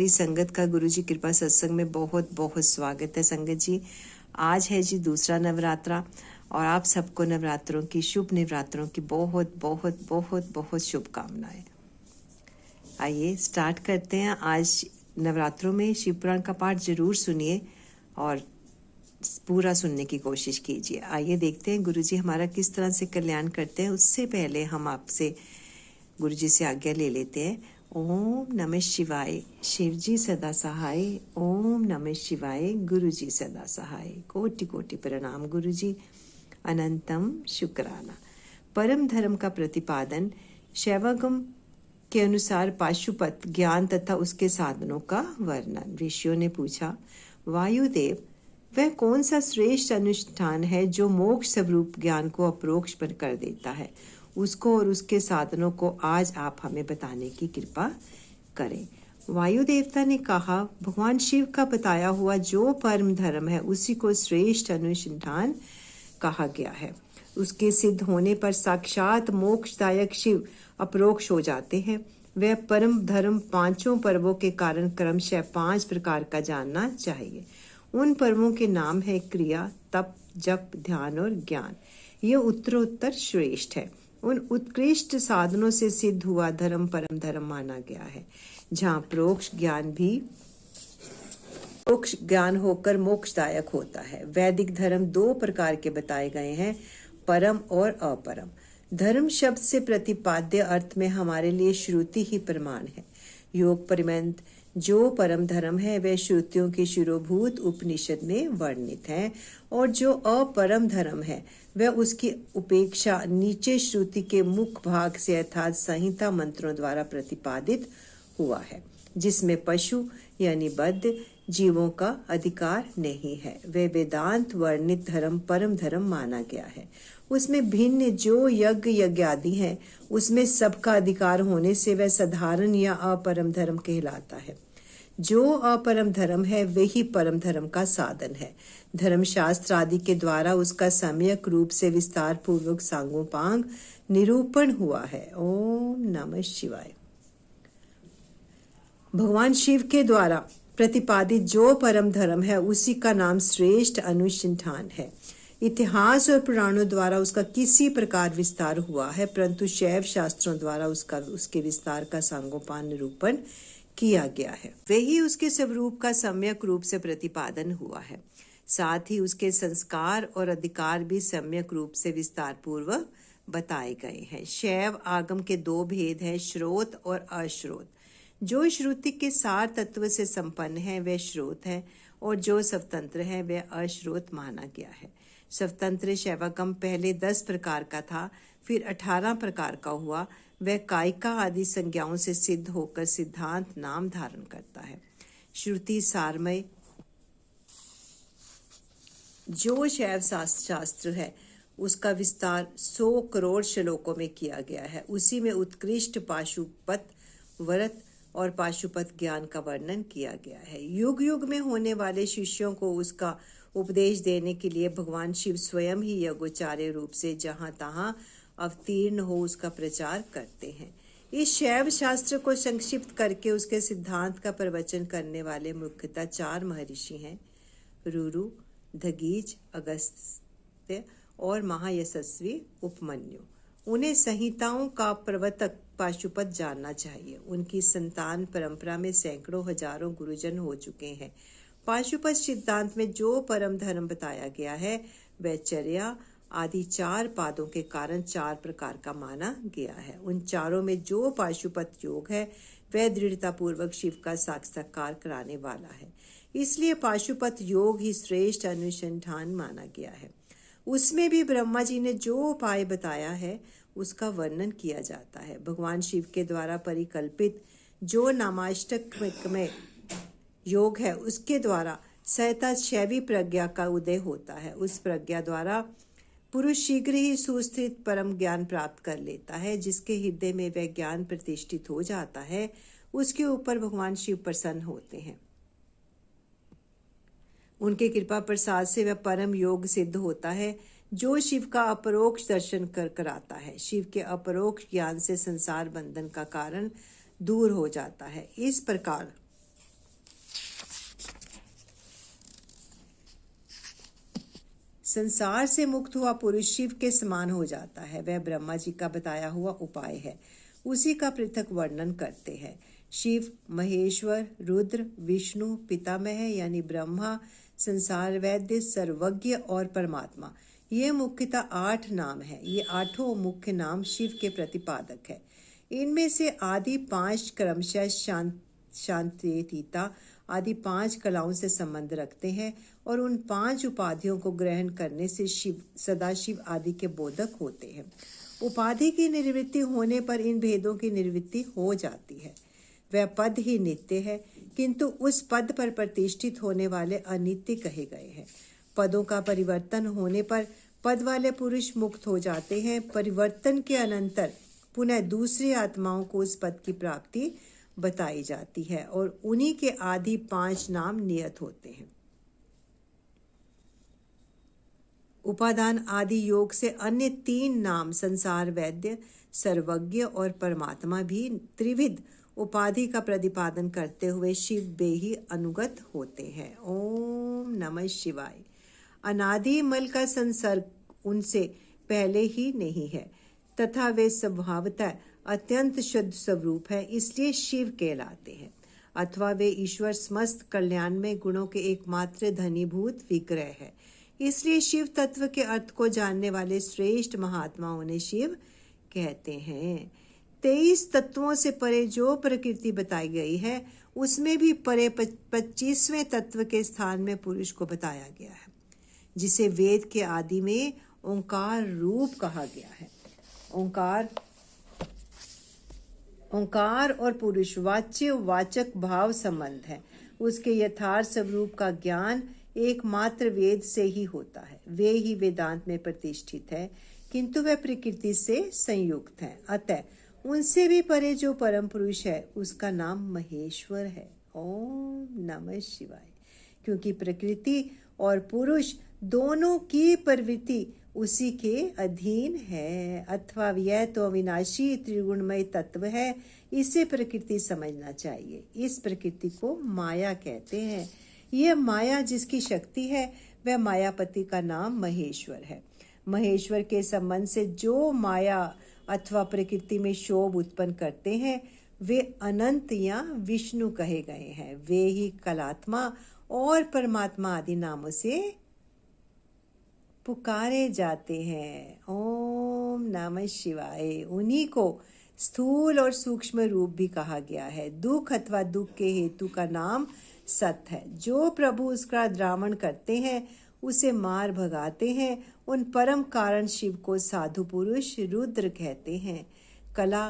मेरी संगत का गुरु जी कृपा सत्संग में बहुत बहुत स्वागत है। संगत जी, आज है जी दूसरा नवरात्रा और आप सबको नवरात्रों की शुभ नवरात्रों की बहुत बहुत बहुत बहुत शुभकामनाएं। आइए स्टार्ट करते हैं। आज नवरात्रों में शिव पुराण का पाठ जरूर सुनिए और पूरा सुनने की कोशिश कीजिए। आइए देखते हैं गुरु जी हमारा किस तरह से कल्याण करते हैं। उससे पहले हम आपसे गुरु जी से आज्ञा ले लेते हैं। ओम नमः शिवाय। शिव जी सदा सहाय। ओम नमः शिवाय। गुरु जी सदा सहाय। कोटि कोटि प्रणाम गुरु जी। अनंतम शुक्राना। परम धर्म का प्रतिपादन शैवागम के अनुसार पाशुपत ज्ञान तथा उसके साधनों का वर्णन। ऋषियों ने पूछा, वायुदेव, वह कौन सा श्रेष्ठ अनुष्ठान है जो मोक्ष स्वरूप ज्ञान को अपरोक्ष पर कर देता है? उसको और उसके साधनों को आज आप हमें बताने की कृपा करें। वायु देवता ने कहा, भगवान शिव का बताया हुआ जो परम धर्म है उसी को श्रेष्ठ अनुष्ठान कहा गया है। उसके सिद्ध होने पर साक्षात मोक्षदायक शिव अपरोक्ष हो जाते हैं। वह परम धर्म पांचों पर्वों के कारण क्रमशः 5 प्रकार का जानना चाहिए। उन पर्वों के नाम है क्रिया, तप, जप, ध्यान और ज्ञान। ये उत्तरोत्तर श्रेष्ठ है। उन उत्कृष्ट साधनों से सिद्ध हुआ धर्म परम धर्म माना गया है, जहाँ प्रोक्ष ज्ञान होकर मोक्षदायक होता है। वैदिक धर्म 2 प्रकार के बताए गए हैं, परम और अपरम। धर्म शब्द से प्रतिपाद्य अर्थ में हमारे लिए श्रुति ही प्रमाण है। योग परिमंत जो परम धर्म है वह श्रुतियों की शिरोभूत उपनिषद में वर्णित है, और जो अपरम धर्म है वह उसकी उपेक्षा नीचे श्रुति के मुख भाग से अर्थात संहिता मंत्रों द्वारा प्रतिपादित हुआ है, जिसमें पशु यानी बद्ध जीवों का अधिकार नहीं है। वे वेदांत वर्णित धर्म परम धर्म माना गया है। उसमें भिन्न जो यज्ञ यज्ञादि हैं उसमें सबका अधिकार होने से वह साधारण या अपरम धर्म कहलाता है। जो अपरम धर्म है वही परम धर्म का साधन है। धर्मशास्त्र आदि के द्वारा उसका सम्यक रूप से विस्तार पूर्वक सांगोपांग निरूपण हुआ है। ओम नमः शिवाय। भगवान शिव के द्वारा प्रतिपादित जो परम धर्म है उसी का नाम श्रेष्ठ अनुष्ठान है। इतिहास और पुराणों द्वारा उसका किसी प्रकार विस्तार हुआ है, परंतु शैव शास्त्रों द्वारा उसके विस्तार का सांगोपांग निरूपण किया गया है। वही उसके स्वरूप का सम्यक रूप से प्रतिपादन हुआ है। साथ ही उसके संस्कार और अधिकार भी सम्यक रूप से विस्तार पूर्वक बताए गए हैं। शैव आगम के 2 भेद हैं, श्रोत और अश्रोत। जो श्रुति के सार तत्व से संपन्न है वह श्रोत है, और जो स्वतंत्र है वह अश्रोत माना गया है। स्वतंत्र शैवागम पहले 10 प्रकार का था, फिर 18 प्रकार का हुआ। वह कायिका आदि संज्ञाओं से सिद्ध होकर सिद्धांत नाम धारण करता है। श्रुति सारमय जो शैव शास्त्र है उसका विस्तार 100 करोड़ श्लोकों में किया गया है। उसी में उत्कृष्ट पाशुपत व्रत और पाशुपत ज्ञान का वर्णन किया गया है। युग युग में होने वाले शिष्यों को उसका उपदेश देने के लिए भगवान शिव स्वयं ही यज्ञोचार्य रूप से जहां तहां अवतीर्ण हो उसका प्रचार करते हैं। इस शैव शास्त्र को संक्षिप्त करके उसके सिद्धांत का प्रवचन करने वाले मुख्यतः 4 महर्षि हैं, रुरु, दधीच, अगस्त्य और महायशस्वी उपमन्यु। उन्हें संहिताओं का प्रवर्तक पाशुपत जानना चाहिए। उनकी संतान परंपरा में सैकड़ों हजारों गुरुजन हो चुके हैं। पाशुपत सिद्धांत में जो परम धर्म बताया गया है वह चर्या आदि 4 पादों के कारण 4 प्रकार का माना गया है। उन चारों में जो पाशुपत योग है वह दृढ़ता पूर्वक शिव का साक्षात्कार कराने वाला है। इसलिए पाशुपत योग ही श्रेष्ठ अनुसंधान माना गया है। उसमें भी ब्रह्मा जी ने जो उपाय बताया है उसका वर्णन किया जाता है। भगवान शिव के द्वारा परिकल्पित जो नामाष्टकमय योग है उसके द्वारा सहता शैवी प्रज्ञा का उदय होता है। उस प्रज्ञा द्वारा पुरुष शीघ्र ही सुस्थित परम ज्ञान प्राप्त कर लेता है। जिसके हृदय में वह ज्ञान प्रतिष्ठित हो जाता है उसके ऊपर भगवान शिव प्रसन्न होते हैं। उनके कृपा प्रसाद से वह परम योग सिद्ध होता है जो शिव का अपरोक्ष दर्शन कराता है। शिव के अपरोक्ष ज्ञान से संसार बंधन का कारण दूर हो जाता है। इस प्रकार संसार से मुक्त हुआ पुरुष शिव के समान हो जाता है। वह ब्रह्मा जी का बताया हुआ उपाय है, उसी का पृथक वर्णन करते हैं। शिव, महेश्वर, रुद्र, विष्णु, पितामह यानी ब्रह्मा, संसार वैद्य, सर्वज्ञ और परमात्मा, ये मुख्यतः 8 नाम हैं। ये 8 मुख्य नाम शिव के प्रतिपादक है। इनमें से आदि 5 क्रमशः शांतिता आदि 5 कलाओं से संबंध रखते हैं और उन 5 उपाधियों को ग्रहण करने से शिव सदाशिव आदि के बोधक होते हैं। उपाधि की निवृत्ति होने पर इन भेदों की निवृत्ति हो जाती है। वह पद ही नित्य है, किंतु उस पद पर प्रतिष्ठित होने वाले अनित्य कहे गए हैं। पदों का परिवर्तन होने पर पद वाले पुरुष मुक्त हो जाते हैं। परिवर्तन के अनंतर पुनः दूसरी आत्माओं को उस पद की प्राप्ति बताई जाती है और उन्हीं के आदि 5 नाम नियत होते हैं। उपादान आदि योग से अन्य 3 नाम संसार वैद्य, सर्वज्ञ और परमात्मा भी त्रिविध उपाधि का प्रतिपादन करते हुए शिव बेही अनुगत होते हैं। ओम नमः शिवाय। अनादि मल का संसर्ग उनसे पहले ही नहीं है तथा वे स्वभावतः अत्यंत शुद्ध स्वरूप है, इसलिए शिव कहलाते हैं। अथवा वे ईश्वर समस्त कल्याणमय गुणों के एकमात्र धनीभूत विग्रह है, इसलिए शिव तत्व के अर्थ को जानने वाले श्रेष्ठ महात्मा उन्हें शिव कहते हैं। 23 तत्वों से परे जो प्रकृति बताई गई है उसमें भी परे 25वें तत्व के स्थान में पुरुष को बताया गया है, जिसे वेद के आदि में ओंकार रूप कहा गया है। ओंकार और पुरुष वाच्य वाचक भाव संबंध है। उसके यथार्थ स्वरूप का ज्ञान एकमात्र वेद से ही होता है। वे ही वेदांत में प्रतिष्ठित है, किंतु वे प्रकृति से संयुक्त हैं। अतः उनसे भी परे जो परम पुरुष है उसका नाम महेश्वर है। ओम नमः शिवाय। क्योंकि प्रकृति और पुरुष दोनों की प्रवृत्ति उसी के अधीन है, अथवा यह तो अविनाशी त्रिगुणमय तत्व है, इसे प्रकृति समझना चाहिए। इस प्रकृति को माया कहते हैं। यह माया जिसकी शक्ति है वह मायापति का नाम महेश्वर है। महेश्वर के संबंध से जो माया अथवा प्रकृति में शोभ उत्पन्न करते हैं वे अनंत या विष्णु कहे गए हैं। वे ही कलात्मा और परमात्मा आदि नामों से पुकारे जाते हैं। ओम नमः शिवाय। उन्हीं को स्थूल और सूक्ष्म रूप भी कहा गया है। दुख अथवा दुख के हेतु का नाम सत है। जो प्रभु उसका द्रावण करते हैं उसे मार भगाते हैं। उन परम कारण शिव को साधु पुरुष रुद्र कहते हैं। कला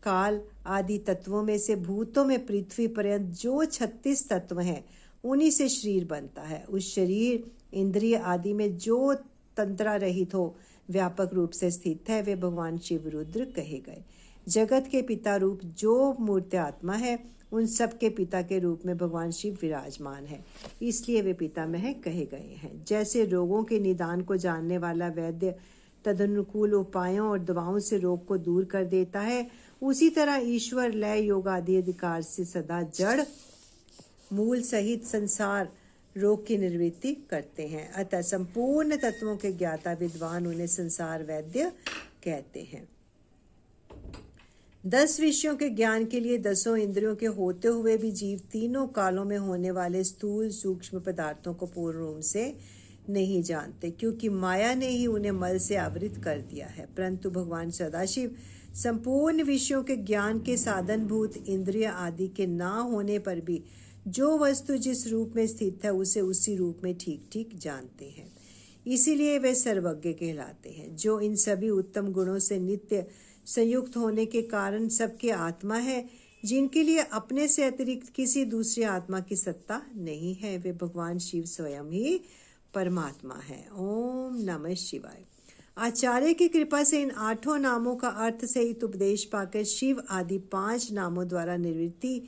काल आदि तत्वों में से भूतों में पृथ्वी पर्यंत जो 36 तत्व हैं उन्हीं से शरीर बनता है। उस शरीर इंद्रिय आदि में जो तंत्रा रहित हो व्यापक रूप से स्थित है वे भगवान शिव रुद्र कहे गए। जगत के पिता रूप जो मूर्त आत्मा है उन सब के पिता के रूप में भगवान शिव विराजमान है, इसलिए वे पितामह कहे गए हैं। जैसे रोगों के निदान को जानने वाला वैद्य तदनुकूल उपायों और दवाओं से रोग को दूर कर देता है, उसी तरह ईश्वर लय योग आदि अधिकार से सदा जड़ मूल सहित संसार रोग की निवृत्ति करते हैं। अतः संपूर्ण तत्वों के ज्ञाता विद्वान उन्हें संसार वैद्य कहते हैं। 10 विषयों के ज्ञान के लिए 10 इंद्रियों के होते हुए भी जीव तीनों कालों में होने वाले स्थूल सूक्ष्म पदार्थों को पूर्ण रूप से नहीं जानते, क्योंकि माया ने ही उन्हें मल से आवृत कर दिया है। परंतु भगवान सदाशिव संपूर्ण विषयों के ज्ञान के साधनभूत इंद्रिय आदि के ना होने पर भी जो वस्तु जिस रूप में स्थित है उसे उसी रूप में ठीक ठीक जानते हैं। इसीलिए वे सर्वज्ञ कहलाते हैं। जो इन सभी उत्तम गुणों से नित्य संयुक्त होने के कारण सबके आत्मा है, जिनके लिए अपने से अतिरिक्त किसी दूसरी आत्मा की सत्ता नहीं है, वे भगवान शिव स्वयं ही परमात्मा है। ओम नमः शिवाय। आचार्य की कृपा से इन 8 नामों का अर्थ सहित उपदेश पाकर शिव आदि 5 नामों द्वारा निवृत्ति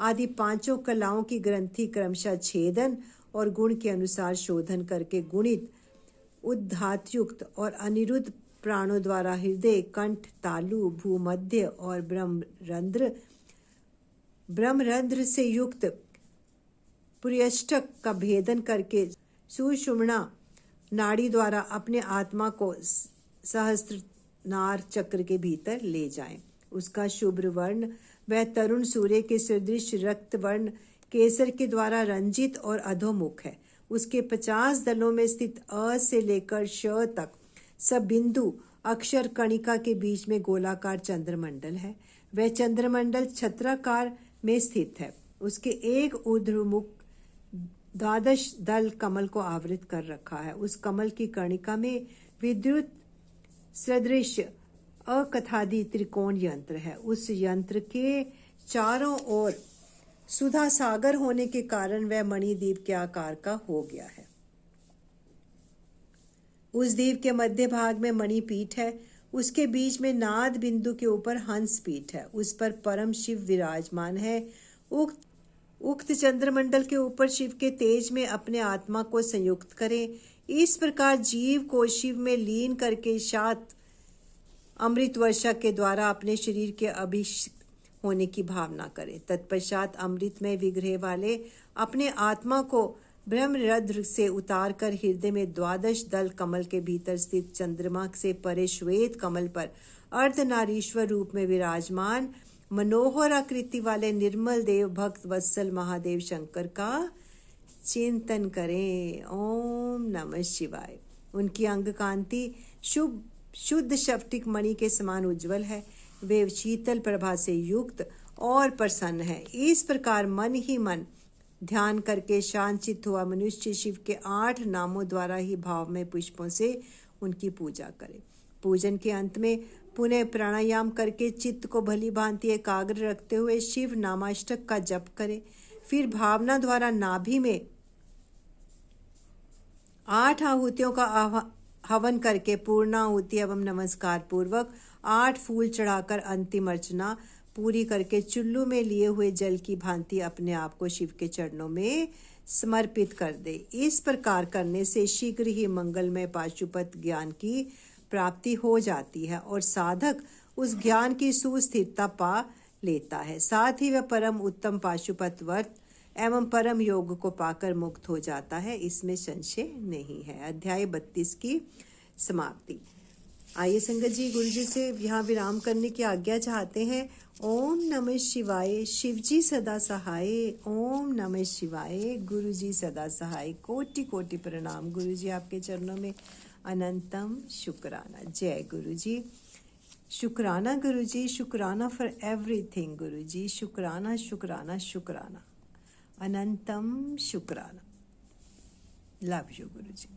आदि 5 कलाओं की ग्रंथि क्रमशः छेदन और गुण के अनुसार शोधन करके गुणित उद्धातयुक्त और अनिरुद्ध प्राणों द्वारा हृदय कंठ तालु भूमध्य और ब्रह्मरंध्र से युक्त पुर्यष्टक का भेदन करके सुषुम्ना नाड़ी द्वारा अपने आत्मा को सहस्त्रनार चक्र के भीतर ले जाएं। उसका शुभ्र वर्ण वह तरुण सूर्य के सदृश रक्त वर्ण केसर के द्वारा रंजित और अधोमुख है। उसके 50 दलों में स्थित अ से लेकर श तक सब बिंदु अक्षर कणिका के बीच में गोलाकार चंद्रमंडल है। वह चंद्रमंडल छत्राकार में स्थित है। उसके एक ऊर्ध्वमुख 12 दल कमल को आवृत कर रखा है। उस कमल की कर्णिका में विद्युत सदृश अकथादि त्रिकोण यंत्र है। उस यंत्र के चारों ओर सुधा सागर होने के कारण वह मणिद्वीप के आकार का हो गया है। उस द्वीप के मध्य भाग में मणिपीठ है। उसके बीच में नाद बिंदु के ऊपर हंस पीठ है। उस पर परम शिव विराजमान है। उक्त चंद्रमंडल के ऊपर शिव के तेज में अपने आत्मा को संयुक्त करें। इस प्रकार जीव को शिव में लीन करके सात अमृत वर्षा के द्वारा अपने शरीर के अभिषिक्त होने की भावना करें। तत्पश्चात अमृत में विग्रह वाले अपने आत्मा को ब्रह्मरध्र से उतारकर हृदय में 12 दल कमल के भीतर स्थित चंद्रमा से परे श्वेत कमल पर अर्धनारीश्वर रूप में विराजमान मनोहर आकृति वाले निर्मल देव भक्त वत्सल महादेव शंकर का चिंतन करें। ओम नमः शिवाय। उनकी अंग कांति शुद्ध स्फटिक मणि के समान उज्जवल है। वे शीतल प्रभा से युक्त और प्रसन्न है। इस प्रकार मन ही मन ध्यान करके शांत हुआ मनुष्य शिव के 8 नामों द्वारा ही भाव में पुष्पों से उनकी पूजा करे। पूजन के अंत में पुनः प्राणायाम करके चित्त को भली भांति एकाग्र रखते हुए शिव नामाष्टक का जप करे। फिर भावना द्वारा नाभि में 8 आहुतियों का हवन करके पूर्णाहुति एवं नमस्कार पूर्वक 8 फूल चढ़ाकर अंतिम अर्चना पूरी करके चुल्लू में लिए हुए जल की भांति अपने आप को शिव के चरणों में समर्पित कर दे। इस प्रकार करने से शीघ्र ही मंगलमय पाशुपत ज्ञान की प्राप्ति हो जाती है और साधक उस ज्ञान की सुस्थिरता पा लेता है। साथ ही वह परम उत्तम पाशुपत व्रत एवं परम योग को पाकर मुक्त हो जाता है। इसमें संशय नहीं है। अध्याय 32 की समाप्ति। आइए संगत जी गुरु जी से यहाँ विराम करने की आज्ञा चाहते हैं। ओम नमः शिवाय। शिव जी सदा सहाय। ओम नमः शिवाय। गुरु जी सदा सहाय। कोटि कोटि प्रणाम गुरु जी, आपके चरणों में अनंतम शुक्राना। जय गुरु जी। शुक्राना गुरु जी, शुक्राना फॉर एवरीथिंग गुरु जी। शुक्राना शुक्राना शुक्राना, अनंतम शुक्राना। Love you Guru ji.